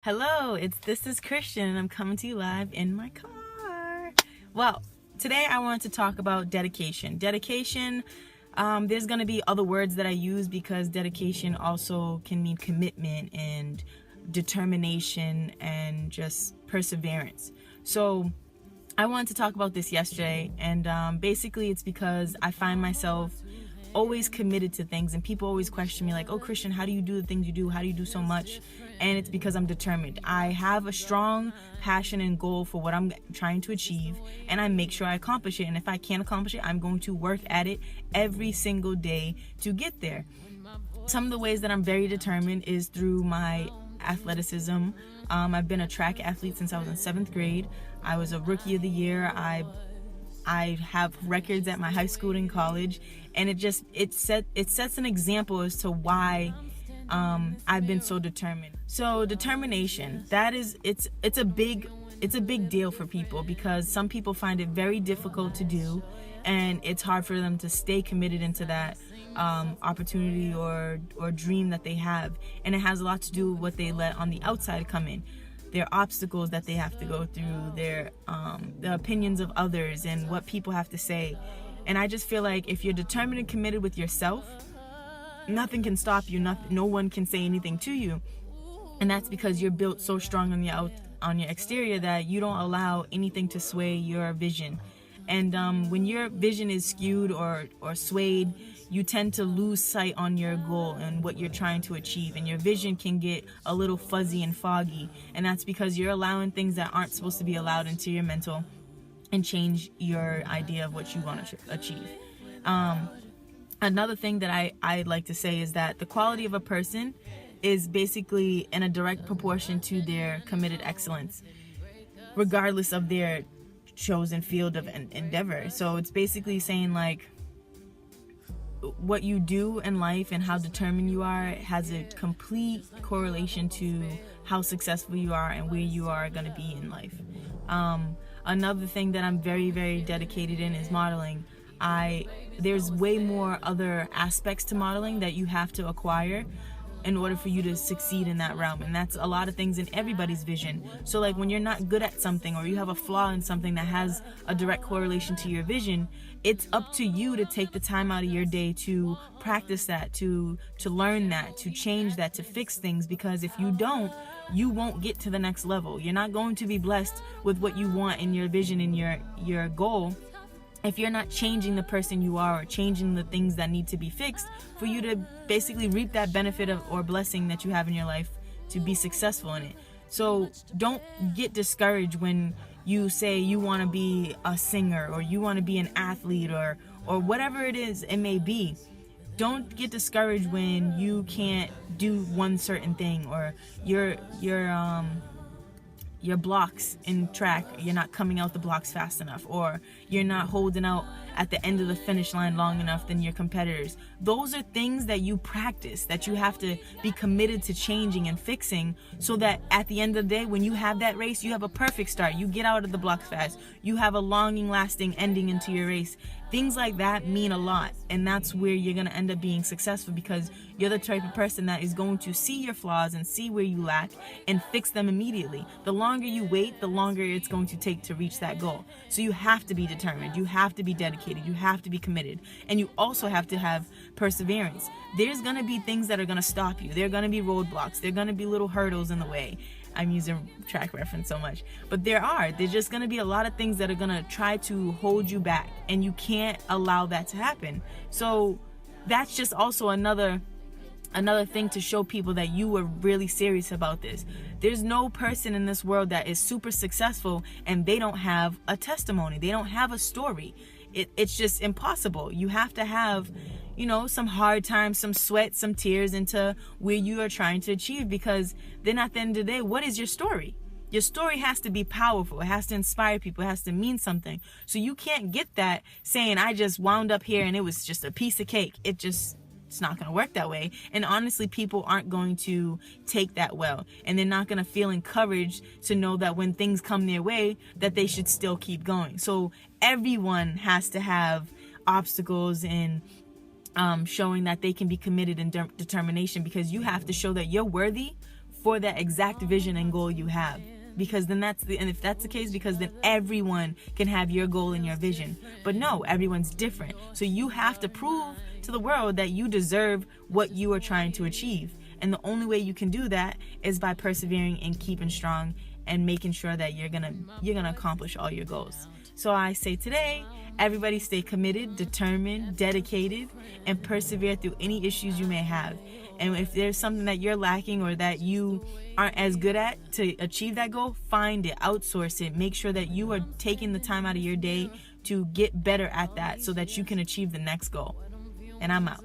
Hello, this is Christian and I'm coming to you live in my car. Well, today I want to talk about dedication. Dedication, there's going to be other words that I use because dedication also can mean commitment and determination and just perseverance. So I wanted to talk about this yesterday, and basically it's because I find myself always committed to things, and people always question me like, oh Christian, how do you do the things you do? How do you do so much? And it's because I'm determined. I have a strong passion and goal for what I'm trying to achieve, and I make sure I accomplish it. And if I can't accomplish it, I'm going to work at it every single day to get there. Some of the ways that I'm very determined is through my athleticism. I've been a track athlete since I was in 7th grade. I was a rookie of the year. I have records at my high school and college, and it sets an example as to why I've been so determined. So determination, it's a big deal for people because some people find it very difficult to do, and it's hard for them to stay committed into that opportunity or dream that they have, and it has a lot to do with what they let on the outside come in. Their obstacles that they have to go through, the opinions of others, and what people have to say. And I just feel like if you're determined and committed with yourself, nothing can stop you. No one can say anything to you. And that's because you're built so strong on your exterior that you don't allow anything to sway your vision. And when your vision is skewed or swayed, you tend to lose sight on your goal and what you're trying to achieve, and your vision can get a little fuzzy and foggy, and that's because you're allowing things that aren't supposed to be allowed into your mental and change your idea of what you want to achieve. Another thing that I like to say is that the quality of a person is basically in a direct proportion to their committed excellence, regardless of their chosen field of endeavor. So it's basically saying like what you do in life and how determined you are has a complete correlation to how successful you are and where you are going to be in life. Another thing that I'm very, very dedicated in is modeling. There's way more other aspects to modeling that you have to acquire in order for you to succeed in that realm, and that's a lot of things in everybody's vision. So like when you're not good at something or you have a flaw in something that has a direct correlation to your vision, it's up to you to take the time out of your day to practice that, to learn that, to change that, to fix things, because if you don't, you won't get to the next level. You're not going to be blessed with what you want in your vision and your goal if you're not changing the person you are or changing the things that need to be fixed for you to basically reap that benefit or blessing that you have in your life to be successful in it. So don't get discouraged when you say you want to be a singer or you want to be an athlete or whatever it is it may be. Don't get discouraged when you can't do one certain thing, or your blocks in track, you're not coming out the blocks fast enough, or you're not holding out at the end of the finish line long enough than your competitors. Those are things that you practice, that you have to be committed to changing and fixing, so that at the end of the day, when you have that race, you have a perfect start. You get out of the blocks fast. You have a longing, lasting ending into your race. Things like that mean a lot, and that's where you're going to end up being successful, because you're the type of person that is going to see your flaws and see where you lack and fix them immediately. The longer you wait, the longer it's going to take to reach that goal. So you have to be determined, you have to be dedicated, you have to be committed, and you also have to have perseverance. There's going to be things that are going to stop you. There are going to be roadblocks. There are going to be little hurdles in the way. I'm using track reference so much, but there's just going to be a lot of things that are going to try to hold you back, and you can't allow that to happen. So that's just also another thing to show people that you were really serious about this. There's no person in this world that is super successful and they don't have a testimony. They don't have a story. It's just impossible. You have to have, some hard times, some sweat, some tears into where you are trying to achieve, because then at the end of the day, what is your story? Your story has to be powerful. It has to inspire people. It has to mean something. So you can't get that saying, I just wound up here and it was just a piece of cake. It's not going to work that way. And honestly, people aren't going to take that well. And they're not going to feel encouraged to know that when things come their way, that they should still keep going. So everyone has to have obstacles and showing that they can be committed and determination, because you have to show that you're worthy for that exact vision and goal you have. Because then and if that's the case, because then everyone can have your goal and your vision. But no, everyone's different. So you have to prove to the world that you deserve what you are trying to achieve. And the only way you can do that is by persevering and keeping strong and making sure that you're gonna accomplish all your goals. So I say today, everybody stay committed, determined, dedicated, and persevere through any issues you may have. And if there's something that you're lacking or that you aren't as good at to achieve that goal, find it, outsource it. Make sure that you are taking the time out of your day to get better at that so that you can achieve the next goal. And I'm out.